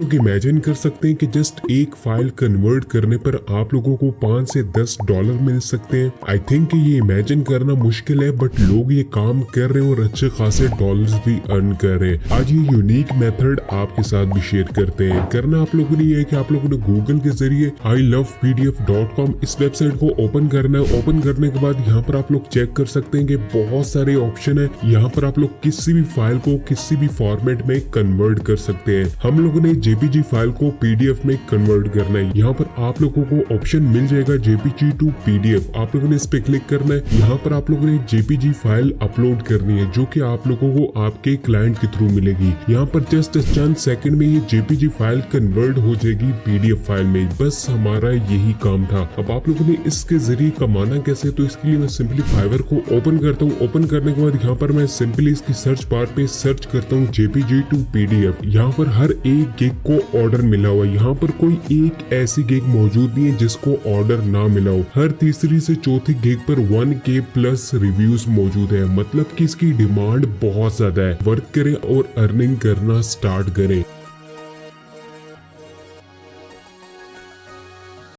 लोग इमेजिन कर सकते हैं कि जस्ट एक फाइल कन्वर्ट करने पर आप लोगों को 5 से 10 डॉलर मिल सकते हैं। आई थिंक ये इमेजिन करना मुश्किल है, बट लोग ये काम कर रहे हैं और अच्छे खासे डॉलर्स भी अर्न कर रहे हैं। आज ये यूनिक मेथड आपके साथ भी शेयर करते हैं। करना आप लोगों ने ये है कि आप लोगों ने गूगल के जरिए ilovepdf.com इस वेबसाइट को ओपन करना है। ओपन करने के बाद यहाँ पर आप लोग चेक कर सकते हैं कि बहुत सारे ऑप्शन है। यहाँ पर आप लोग किसी भी फाइल को किसी भी फॉर्मेट में कन्वर्ट कर सकते हैं। हम लोगों ने जेपीजी फाइल को पीडीएफ में कन्वर्ट करना है। यहाँ पर आप लोगों को ऑप्शन मिल जाएगा जेपीजी टू पीडीएफ। आप लोगों ने इस पे क्लिक करना है। यहाँ पर आप लोगों ने जेपीजी फाइल अपलोड करनी है, जो कि आप लोगों को आपके क्लाइंट के थ्रू मिलेगी। यहाँ पर जस्ट चंद सेकंड में ये जेपीजी फाइल कन्वर्ट हो जाएगी पीडीएफ फाइल में। बस हमारा यही काम था। अब आप लोगों ने इसके जरिए कमाना कैसे, तो इसके लिए मैं सिंपली फाइवर को ओपन करता हूँ। ओपन करने के बाद यहाँ पर मैं सिंपली इसकी सर्च बार पे सर्च करता हूँ जेपीजी टू पीडीएफ। यहाँ पर हर एक गिग को ऑर्डर मिला हुआ है। यहाँ पर कोई एक ऐसी गिग मौजूद नहीं है जिसको ऑर्डर ना मिला हो। हर तीसरी से चौथी गिग पर 1K प्लस रिव्यूज मौजूद है। मतलब कि इसकी डिमांड बहुत ज्यादा है। वर्क करें और अर्निंग करना स्टार्ट करें।